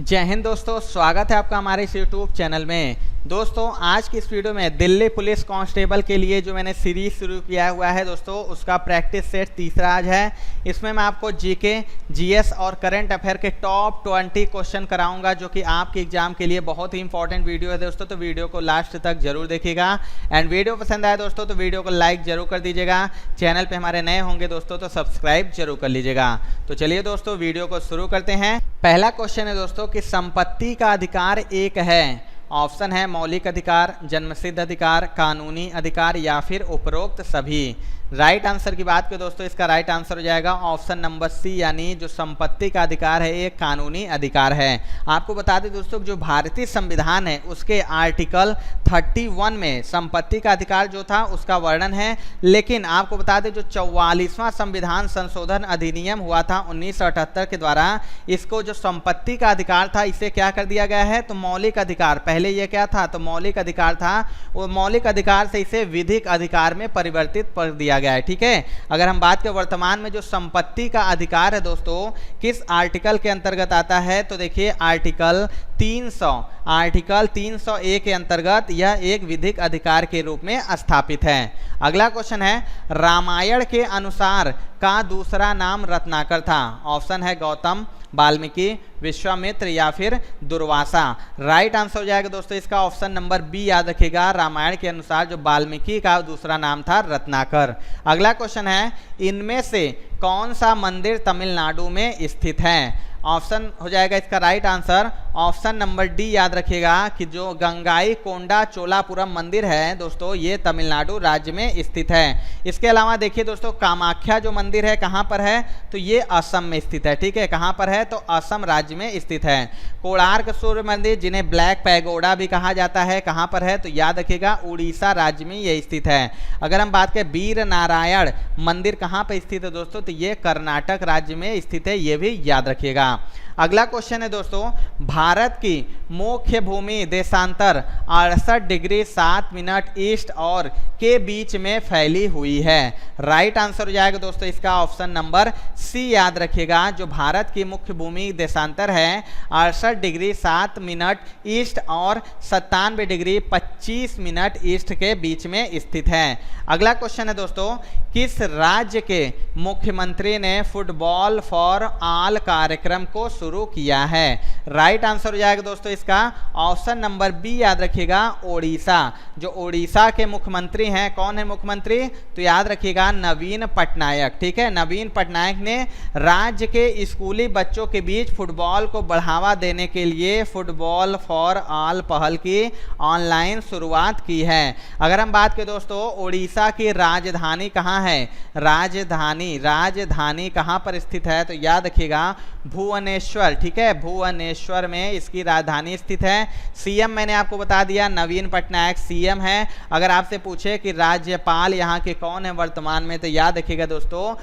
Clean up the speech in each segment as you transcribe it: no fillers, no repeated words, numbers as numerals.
जय हिंद दोस्तों, स्वागत है आपका हमारे इस यूट्यूब चैनल में। दोस्तों आज की इस वीडियो में दिल्ली पुलिस कांस्टेबल के लिए जो मैंने सीरीज शुरू किया हुआ है दोस्तों, उसका प्रैक्टिस सेट तीसरा आज है। इसमें मैं आपको जीके, जीएस और करंट अफेयर के टॉप 20 क्वेश्चन कराऊंगा, जो कि आपके एग्जाम के लिए बहुत ही इंपॉर्टेंट वीडियो है दोस्तों। तो वीडियो को लास्ट तक जरूर देखिएगा। एंड वीडियो पसंद आए दोस्तों तो वीडियो को लाइक जरूर कर दीजिएगा। चैनल पर हमारे नए होंगे दोस्तों तो सब्सक्राइब जरूर कर लीजिएगा। तो चलिए दोस्तों वीडियो को शुरू करते हैं। पहला क्वेश्चन है दोस्तों कि संपत्ति का अधिकार एक है। ऑप्शन है मौलिक अधिकार, जन्मसिद्ध अधिकार, कानूनी अधिकार या फिर उपरोक्त सभी। राइट आंसर की बात करें दोस्तों, इसका राइट आंसर हो जाएगा ऑप्शन नंबर सी, यानी जो संपत्ति का अधिकार है एक कानूनी अधिकार है। आपको बता दें दोस्तों, जो भारतीय संविधान है उसके आर्टिकल 31 में संपत्ति का अधिकार जो था उसका वर्णन है। लेकिन आपको बता दें जो 44वां संविधान संशोधन अधिनियम हुआ था 1978 के द्वारा, इसको जो संपत्ति का अधिकार था इसे क्या कर दिया गया है, तो मौलिक अधिकार। पहले ये क्या था, तो मौलिक अधिकार था, वो मौलिक अधिकार से इसे विधिक अधिकार में परिवर्तित कर दिया गया है। ठीक है, अगर हम बात करें वर्तमान में जो संपत्ति का अधिकार है दोस्तों किस आर्टिकल के अंतर्गत आता है, तो देखिए आर्टिकल 300A के अंतर्गत यह एक विधिक अधिकार के रूप में स्थापित है। अगला क्वेश्चन है रामायण के अनुसार का दूसरा नाम रत्नाकर था। ऑप्शन है गौतम, वाल्मीकि, विश्वामित्र या फिर दुर्वासा। राइट आंसर हो जाएगा दोस्तों इसका ऑप्शन नंबर बी, याद रखिएगा। रामायण के अनुसार जो वाल्मीकि का दूसरा नाम था रत्नाकर। अगला क्वेश्चन है इनमें से कौन सा मंदिर तमिलनाडु में स्थित है। ऑप्शन हो जाएगा इसका right answer option number D, याद रखिएगा कि जो गंगाई कोंडा चोलापुरम मंदिर है दोस्तों ये तमिलनाडु राज्य में स्थित है। इसके अलावा देखिए दोस्तों कामाख्या जो मंदिर है कहाँ पर है, तो ये असम में स्थित है। ठीक है, कहाँ पर है, तो असम राज्य में स्थित है। कोणार्क सूर्य मंदिर जिन्हें ब्लैक पैगोडा भी कहा जाता है कहाँ पर है, तो याद रखिएगा उड़ीसा राज्य में ये स्थित है। अगर हम बात करें वीर नारायण मंदिर कहाँ पर स्थित है दोस्तों, तो ये कर्नाटक राज्य में स्थित है, ये भी याद रखिएगा। अगला क्वेश्चन है दोस्तों भारत की मुख्य भूमि देशांतर 68 डिग्री 7 मिनट ईस्ट और के बीच में फैली हुई है। राइट आंसर हो जाएगा दोस्तों इसका ऑप्शन नंबर सी, याद रखिएगा। जो भारत की मुख्य भूमि देशांतर है 68 डिग्री 7 मिनट ईस्ट और 97 डिग्री 25 मिनट ईस्ट के बीच में स्थित है। अगला क्वेश्चन है दोस्तों किस राज्य के मुख्यमंत्री ने फुटबॉल फॉर ऑल कार्यक्रम को शुरू किया है। राइट आंसर हो जाएगा दोस्तों इसका ऑप्शन नंबर बी, याद रखिएगा ओडिशा। जो ओडिशा के मुख्यमंत्री हैं, कौन है मुख्यमंत्री, तो याद रखिएगा नवीन पटनायक। ठीक है, नवीन पटनायक ने राज्य के स्कूली बच्चों के बीच फुटबॉल को बढ़ावा देने के लिए फुटबॉल फॉर ऑल पहल की ऑनलाइन शुरुआत की है। अगर हम बात करें दोस्तों ओडिशा की राजधानी कहाँ है, राजधानी कहाँ पर स्थित है, तो याद रखिएगा भुवनेश्वर। ठीक है, भुवनेश्वर में इसकी राजधानी स्थित है। सीएम मैंने आपको बता दिया नवीन पटनायक सीएम है। अगर आपसे पूछे कि राज्यपाल यहाँ के कौन है वर्तमान में, तो याद रखिएगा दोस्तों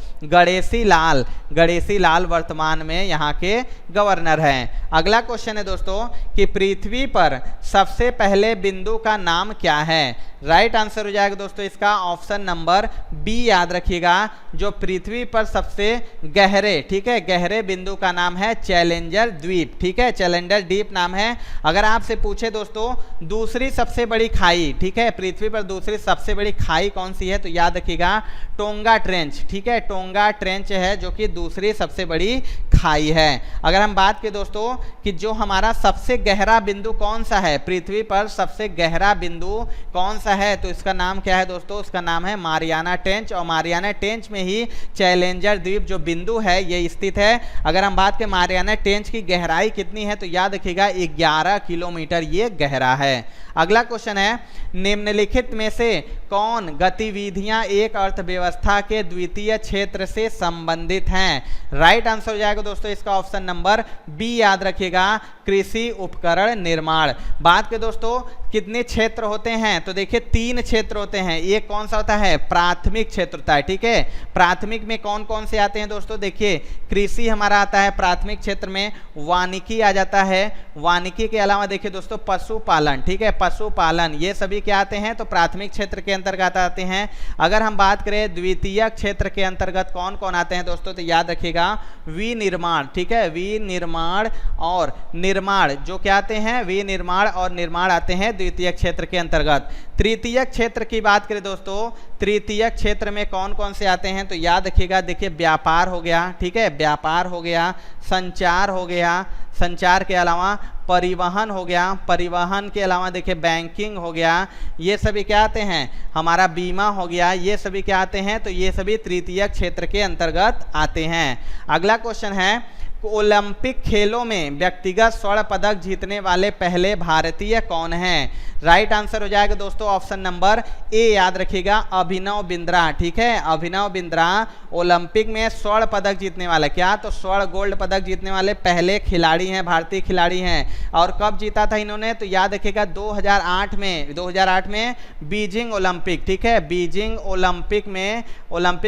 गणेशी लाल वर्तमान में यहाँ के गवर्नर हैं। अगला क्वेश्चन है दोस्तों कि पृथ्वी पर सबसे पहले बिंदु का नाम क्या है। राइट आंसर हो जाएगा दोस्तों इसका ऑप्शन नंबर बी, याद रखिएगा। जो पृथ्वी पर सबसे गहरे, ठीक है, गहरे बिंदु का नाम है चैलेंजर द्वीप। ठीक है, चैलेंजर द्वीप नाम है। अगर आपसे पूछे दोस्तों दूसरी सबसे बड़ी खाई, ठीक है, पृथ्वी पर दूसरी सबसे बड़ी खाई कौन सी है, तो याद रखिएगा टोंगा ट्रेंच। ठीक है, टोंगा ट्रेंच है जो कि दूसरी सबसे बड़ी खाई है। अगर हम बात करें दोस्तों कि जो हमारा सबसे गहरा बिंदु कौन सा है, पृथ्वी पर सबसे गहरा बिंदु कौन सा है, तो इसका नाम क्या है दोस्तों, उसका नाम है मारियाना ट्रेंच। और मारियाना ट्रेंच में ही चैलेंजर द्वीप जो बिंदु है ये स्थित है। अगर हम बात करें मारियाना ट्रेंच की गहराई कितनी है, तो याद रखिएगा 11 किलोमीटर ये गहरा है। अगला क्वेश्चन है निम्नलिखित में से कौन गतिविधियां एक अर्थव्यवस्था के द्वितीय क्षेत्र से संबंधित हैं। राइट आंसर हो जाएगा दोस्तों इसका ऑप्शन नंबर बी, याद रखिएगा कृषि उपकरण निर्माण। बात के दोस्तों कितने क्षेत्र होते हैं, तो देखिए 3 क्षेत्र होते हैं। एक कौन सा होता है, प्राथमिक क्षेत्र होता है। ठीक है, प्राथमिक में कौन कौन से आते हैं दोस्तों, देखिए कृषि हमारा आता है प्राथमिक क्षेत्र में, वानिकी आ जाता है, वानिकी के अलावा देखिए दोस्तों पशुपालन। ठीक है, पशुपालन ये सभी क्या आते हैं, तो प्राथमिक क्षेत्र के अंतर्गत आते हैं। अगर हम बात करें द्वितीय क्षेत्र के अंतर्गत कौन कौन आते हैं दोस्तों, तो याद रखिएगा विनिर्माण। ठीक है, विनिर्माण और निर्माण जो क्या आते हैं, विनिर्माण और निर्माण आते हैं द्वितीयक क्षेत्र के अंतर्गत। तृतीयक क्षेत्र की बात करें दोस्तों, तृतीयक क्षेत्र में कौन कौन से आते हैं तो याद रखिएगा, देखिए व्यापार हो गया, ठीक है, व्यापार हो गया, संचार हो गया, संचार के अलावा परिवहन हो गया, परिवहन के अलावा देखिए बैंकिंग हो गया, ये सभी क्या आते हैं, हमारा बीमा हो गया, ये सभी क्या आते हैं तो ये सभी तृतीयक क्षेत्र के अंतर्गत आते हैं। अगला क्वेश्चन है, ओलंपिक खेलों में व्यक्तिगत स्वर्ण पदक जीतने वाले पहले भारतीय कौन हैं? राइट आंसर हो जाएगा दोस्तों ऑप्शन नंबर ए, याद रखिएगा अभिनव बिंद्रा, ठीक है, अभिनव बिंद्रा ओलंपिक में स्वर्ण पदक जीतने वाले, क्या तो स्वर्ण गोल्ड पदक जीतने वाले पहले खिलाड़ी हैं, भारतीय खिलाड़ी हैं। और कब जीता था इन्होंने तो याद रखिएगा 2008 में बीजिंग ओलंपिक, ठीक है, बीजिंग ओलंपिक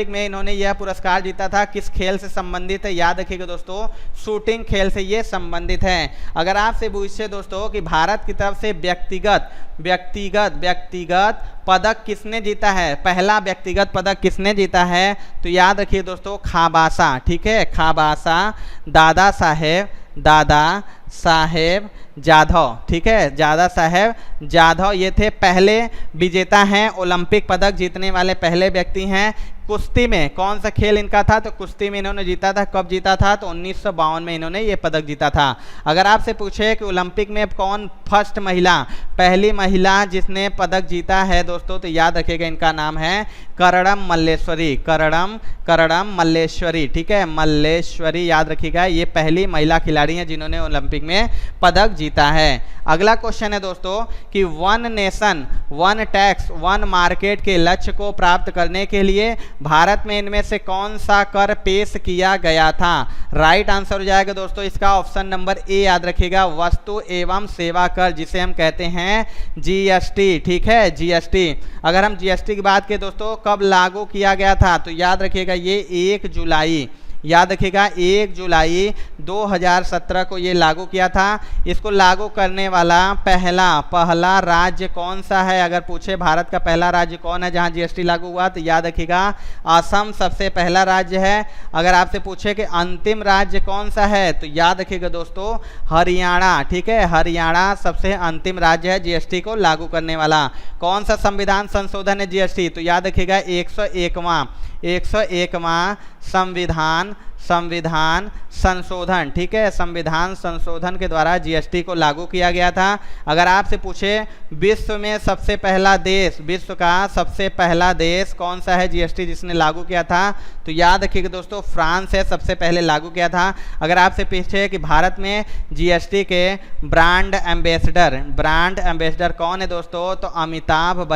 में इन्होंने यह पुरस्कार जीता था। किस खेल से संबंधित है, याद रखिएगा दोस्तों शूटिंग खेल से ये संबंधित है। अगर आपसे पूछे दोस्तों कि भारत की तरफ से व्यक्तिगत पदक किसने जीता है, पहला व्यक्तिगत पदक किसने जीता है तो याद रखिए दोस्तों खाबासा, ठीक है, खाबासा दादा साहेब जाधव, ठीक है, दादा साहेब जाधव ये थे पहले विजेता हैं, ओलंपिक पदक जीतने वाले पहले व्यक्ति हैं। कुश्ती में कौन सा खेल इनका था तो कुश्ती में इन्होंने जीता था, कब जीता था तो 1952 में इन्होंने ये पदक जीता था। अगर आपसे पूछे कि ओलंपिक में कौन फर्स्ट महिला, पहली महिला जिसने पदक जीता है दोस्तों तो याद रखिएगा इनका नाम है करणम मल्लेश्वरी, ठीक है, मल्लेश्वरी याद रखिएगा, ये पहली महिला खिलाड़ी हैं जिन्होंने ओलंपिक में पदक जीता है। अगला क्वेश्चन है दोस्तों कि one nation one tax one market के लक्ष्य को प्राप्त करने के लिए भारत में इनमें से कौन सा कर पेश किया गया था? राइट आंसर हो जाएगा दोस्तों इसका ऑप्शन नंबर ए, याद रखिएगा वस्तु एवं सेवा कर, जिसे हम कहते हैं जीएसटी, ठीक है, जीएसटी। अगर हम जीएसटी की बात करें दोस्तों कब लागू किया गया था तो याद रखिएगा ये 1 जुलाई, याद रखिएगा 1 जुलाई 2017 को ये लागू किया था। इसको लागू करने वाला पहला राज्य कौन सा है, अगर पूछे भारत का पहला राज्य कौन है जहां जीएसटी लागू हुआ तो याद रखिएगा असम सबसे पहला राज्य है। अगर आपसे पूछे कि अंतिम राज्य कौन सा है तो याद रखिएगा दोस्तों हरियाणा, ठीक है, हरियाणा सबसे अंतिम राज्य है जीएसटी को लागू करने वाला। कौन सा संविधान संशोधन है जीएसटी तो याद रखिएगा 101वां संविधान संशोधन, ठीक है, संविधान संशोधन के द्वारा जीएसटी को लागू किया गया था। अगर आपसे पूछे विश्व में सबसे पहला देश, विश्व का सबसे पहला देश कौन सा है जीएसटी जिसने लागू किया था तो याद रखिएगा दोस्तों फ्रांस है, सबसे पहले लागू किया था। अगर आपसे पूछे कि भारत में जीएसटी के ब्रांड एम्बेसडर कौन है दोस्तों तो अमिताभ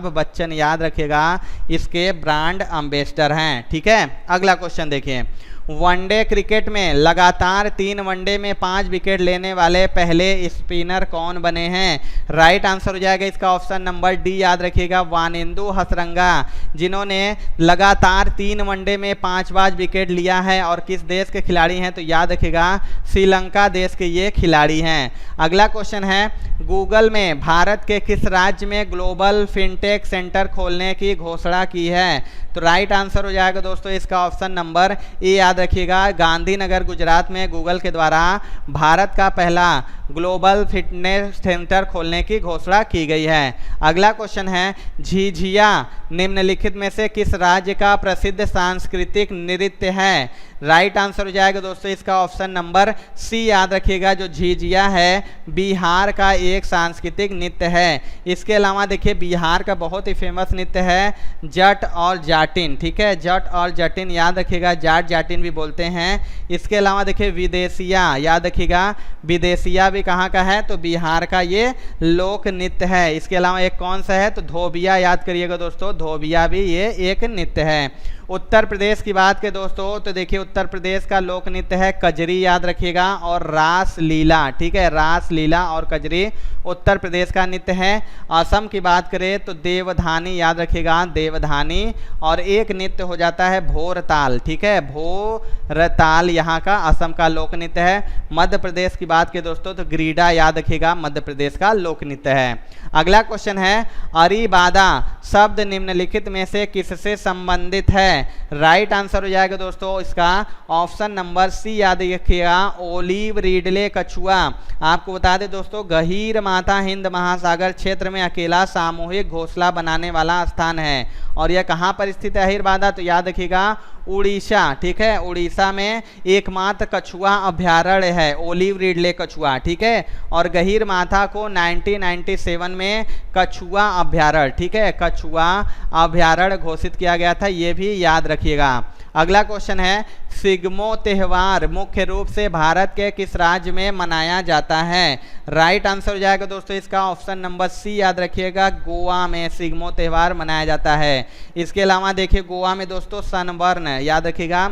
बच्चन याद रखिएगा इसके ब्रांड एम्बेसडर हैं, ठीक है। अगला क्वेश्चन देखिए, वनडे क्रिकेट में लगातार 3 वनडे में 5 विकेट लेने वाले पहले स्पिनर कौन बने हैं? राइट आंसर हो जाएगा इसका ऑप्शन नंबर डी, याद रखिएगा वानिंदु हसरंगा, जिन्होंने लगातार 3 वनडे में 5 विकेट लिया है। और किस देश के खिलाड़ी हैं तो याद रखिएगा श्रीलंका देश के ये खिलाड़ी हैं। अगला क्वेश्चन है, गूगल में भारत के किस राज्य में ग्लोबल फिनटेक सेंटर खोलने की घोषणा की है? तो राइट आंसर हो जाएगा दोस्तों इसका ऑप्शन नंबर ए, याद रखिएगा गांधीनगर गुजरात में गूगल के द्वारा भारत का पहला ग्लोबल फिटनेस सेंटर खोलने की घोषणा की गई है। अगला क्वेश्चन है, झिझिया निम्नलिखित में से किस राज्य का प्रसिद्ध सांस्कृतिक नृत्य है? राइट आंसर हो जाएगा दोस्तों इसका ऑप्शन नंबर सी, याद रखिएगा जो झिझिया है बिहार का एक सांस्कृतिक नृत्य है। इसके अलावा देखिए बिहार का बहुत ही फेमस नृत्य है जट और जाटिन, ठीक है, जट और जाटिन याद रखिएगा, जाट जाटिन भी बोलते हैं। इसके अलावा देखिए विदेशिया, याद रखिएगा विदेशिया भी कहाँ का है तो बिहार का ये लोक नृत्य है। इसके अलावा एक कौन सा है तो धोबिया, याद करिएगा दोस्तों धोबिया भी ये एक नृत्य है। उत्तर प्रदेश की बात करें दोस्तों तो देखिए उत्तर प्रदेश का लोक नृत्य है कजरी, याद रखिएगा, और रास लीला, ठीक है, रास लीला और कजरी उत्तर प्रदेश का नृत्य है। असम की बात करें तो देवधानी, याद रखिएगा देवधानी, और एक नृत्य हो जाता है भोरताल, ठीक है, भोरताल यहाँ का असम का लोक नृत्य है। मध्य प्रदेश की बात करें दोस्तों तो ग्रीडा, याद रखिएगा मध्य प्रदेश का लोक नृत्य है। अगला क्वेश्चन है, अरीबादा शब्द निम्नलिखित में से किससे संबंधित है? राइट आंसर हो जाएगा दोस्तों इसका ऑप्शन नंबर सी, याद रखिएगा, ओलिव रिडले कछुआ। आपको बता दें दोस्तों, गहीर माथा हिंद महासागर क्षेत्र में अकेला सामूहिक घोंसला बनाने वाला स्थान है। और यह कहाँ पर स्थित है अहिरबादा? तो याद रखिएगा उड़ीसा, ठीक है, उड़ीसा में एकमात्र कछुआ अभ्यारण्य है, ओलिव रिडले कछुआ, ठीक है। और गहीर माथा को 1997 में कछुआ अभ्यारण्य, ठीक है, कछुआ अभ्यारण्य घोषित किया गया था, ये भी याद रखिएगा। अगला क्वेश्चन है, सिग्मो त्यौहार मुख्य रूप से भारत के किस राज्य में मनाया जाता है? राइट आंसर हो जाएगा दोस्तों इसका ऑप्शन नंबर सी, याद रखिएगा, गोवा में सिग्मो त्यौहार मनाया जाता है। इसके अलावा देखिए गोवा में दोस्तों सनबर्न, याद रखिएगा,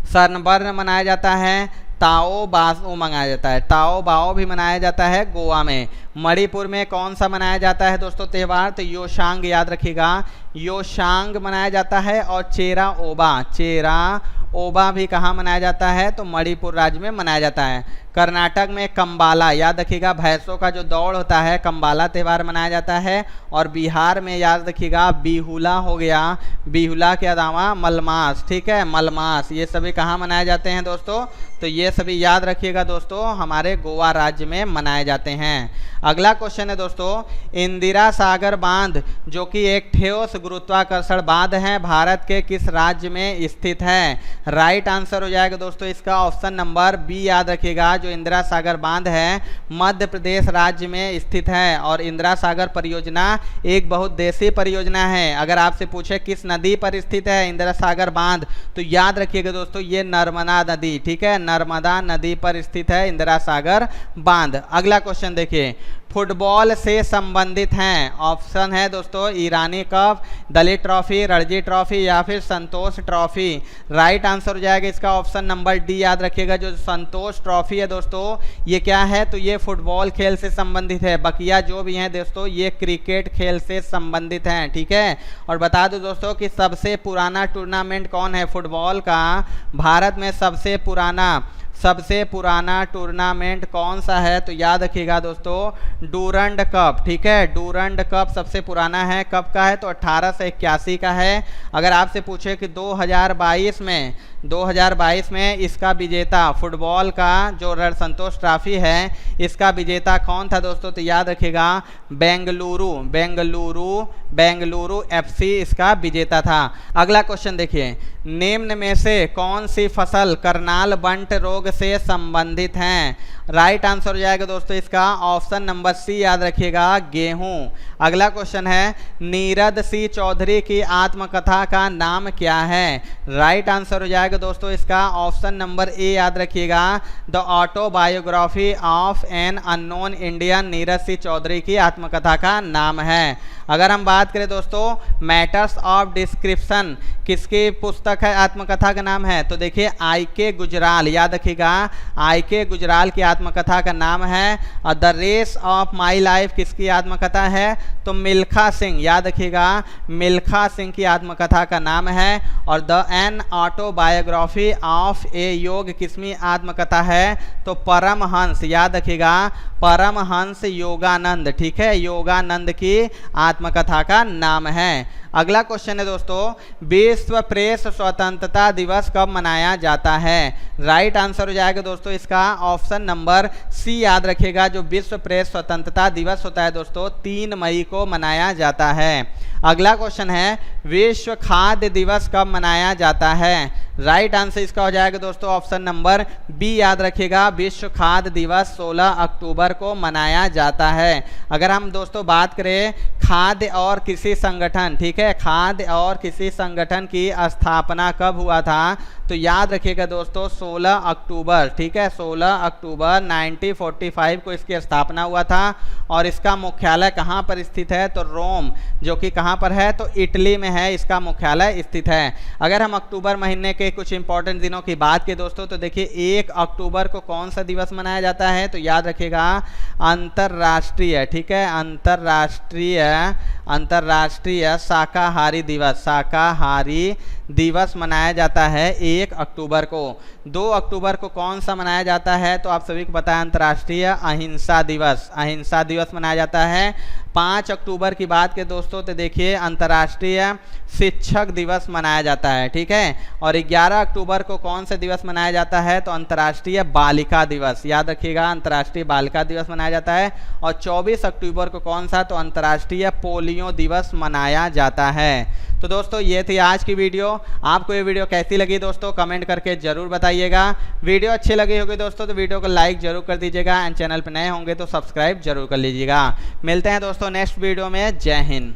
सनबर्न मनाया जाता है, ताओ बाओ मनाया जाता है, ताओ बाओ भी मनाया जाता है गोवा में। मणिपुर में कौन सा मनाया जाता है दोस्तों त्यौहार? तो योशांग, याद रखिएगा, योशांग मनाया जाता है। और चेरा ओबा, चेरा ओबा भी कहाँ मनाया जाता है? तो मणिपुर राज्य में मनाया जाता है। कर्नाटक में कंबाला, याद रखिएगा, भैंसों का जो दौड़ होता है, कंबाला त्यौहार मनाया जाता है। और बिहार में याद रखिएगा बिहुला हो गया, बिहुला के अलावा मलमास, ठीक है, मलमास, ये सभी कहाँ मनाए जाते हैं दोस्तों? तो ये सभी याद रखिएगा दोस्तों हमारे गोवा राज्य में मनाए जाते हैं। अगला क्वेश्चन है दोस्तों, इंदिरा सागर बांध जो कि एक ठोस गुरुत्वाकर्षण बांध है, भारत के किस राज्य में स्थित है? राइट आंसर हो जाएगा दोस्तों इसका ऑप्शन नंबर बी, याद रखिएगा, जो इंदिरा सागर बांध है मध्य प्रदेश राज्य में स्थित है। और इंदिरा सागर परियोजना एक बहुउद्देशीय परियोजना है। अगर आपसे पूछे किस नदी पर स्थित है इंदिरा सागर बांध, तो याद रखिएगा दोस्तों ये नर्मदा नदी, ठीक है, नर्मदा नदी पर स्थित है इंदिरा सागर बांध। अगला क्वेश्चन देखिए, फुटबॉल से संबंधित हैं, ऑप्शन है दोस्तों ईरानी कप, दलित ट्रॉफी, रणजी ट्रॉफी या फिर संतोष ट्रॉफी। राइट आंसर हो जाएगा इसका ऑप्शन नंबर डी, याद रखिएगा, जो संतोष ट्रॉफी है दोस्तों ये क्या है? तो ये फुटबॉल खेल से संबंधित है। बकिया जो भी हैं दोस्तों ये क्रिकेट खेल से संबंधित हैं, ठीक है। और बता दो दोस्तों कि सबसे पुराना टूर्नामेंट कौन है फुटबॉल का? भारत में सबसे पुराना टूर्नामेंट कौन सा है? तो याद रखिएगा दोस्तों डूरंड कप, ठीक है, डूरंड कप सबसे पुराना है। कब का है? तो 1881 का है। अगर आपसे पूछे कि 2022 में इसका विजेता फुटबॉल का जो संतोष ट्रॉफी है इसका विजेता कौन था दोस्तों? तो याद रखिएगा बेंगलुरु एफसी इसका विजेता था। अगला क्वेश्चन देखिए, निम्न में से कौन सी फसल करनाल बंट रोग से संबंधित हैं? राइट आंसर हो जाएगा दोस्तों इसका ऑप्शन नंबर सी, याद रखिएगा, गेहूं। अगला क्वेश्चन है, नीरद सी चौधरी की आत्मकथा का नाम क्या है? राइट आंसर हो जाएगा दोस्तों इसका ऑप्शन नंबर ए, याद रखिएगा, the autobiography of an unknown Indian, Neeraj C Chaudhary की आत्मकथा का नाम है। अगर हम बात करें दोस्तों मैटर्स ऑफ डिस्क्रिप्शन, किसकी पुस्तक है, आत्मकथा का नाम है? तो देखिए आई.के. गुजराल, याद रखिएगा, आई.के. गुजराल की आत्मकथा का नाम है। और the race of my life किसकी आत्मकथा है? तो मिल्खा सिंह, याद रखिएगा, मिल्खा सिंह की आत्मकथा का नाम है। और द एन ऑटोबायोग्राफी ऑफ ए योग किसकी आत्मकथा है? तो परमहंस, याद रखिएगा, परमहंस योगानंद, ठीक है, योगानंद की आत्मकथा का नाम है। अगला क्वेश्चन है दोस्तों, विश्व प्रेस स्वतंत्रता दिवस कब मनाया जाता है? राइट आंसर हो जाएगा दोस्तों इसका ऑप्शन नंबर सी, याद रखिएगा, जो विश्व प्रेस स्वतंत्रता दिवस होता है दोस्तों 3 मई को मनाया जाता है। अगला क्वेश्चन है, विश्व खाद्य दिवस कब मनाया जाता है? राइट आंसर इसका हो जाएगा दोस्तों ऑप्शन नंबर बी, याद रखिएगा, विश्व खाद्य दिवस 16 अक्टूबर को मनाया जाता है। अगर हम दोस्तों बात करें खाद्य और कृषि संगठन, ठीक है, खाद्य और कृषि संगठन की स्थापना कब हुआ था? तो याद रखिएगा दोस्तों 16 अक्टूबर, ठीक है, 16 अक्टूबर 1945 को इसकी स्थापना हुआ था। और इसका मुख्यालय कहाँ पर स्थित है? तो रोम, जो कि कहाँ पर है? तो इटली में है, इसका मुख्यालय स्थित है। अगर हम अक्टूबर महीने के कुछ इंपॉर्टेंट दिनों की बात की दोस्तों, तो देखिए 1 अक्टूबर को कौन सा दिवस मनाया जाता है? तो याद रखिएगा अंतर्राष्ट्रीय, ठीक है, अंतर्राष्ट्रीय शाकाहारी दिवस, शाकाहारी दिवस मनाया जाता है 1 अक्टूबर को। 2 अक्टूबर को कौन सा मनाया जाता है, तो आप सभी को पता है अंतर्राष्ट्रीय अहिंसा दिवस, अहिंसा दिवस मनाया जाता है। 5 अक्टूबर की बात के दोस्तों तो देखिए अंतर्राष्ट्रीय शिक्षक दिवस मनाया जाता है, ठीक है। और 11 अक्टूबर को कौन सा दिवस मनाया जाता है, तो अंतर्राष्ट्रीय बालिका दिवस, याद रखिएगा अंतर्राष्ट्रीय बालिका दिवस मनाया जाता है। और 24 अक्टूबर को कौन सा, तो अंतर्राष्ट्रीय पोलियो दिवस मनाया जाता है। तो दोस्तों ये थी आज की वीडियो। आपको ये वीडियो कैसी लगी दोस्तों कमेंट करके जरूर बताइएगा। वीडियो अच्छी लगी होगी दोस्तों तो वीडियो को लाइक जरूर कर दीजिएगा एंड चैनल पर नए होंगे तो सब्सक्राइब जरूर कर लीजिएगा। मिलते हैं दोस्तों नेक्स्ट वीडियो में। जय हिंद।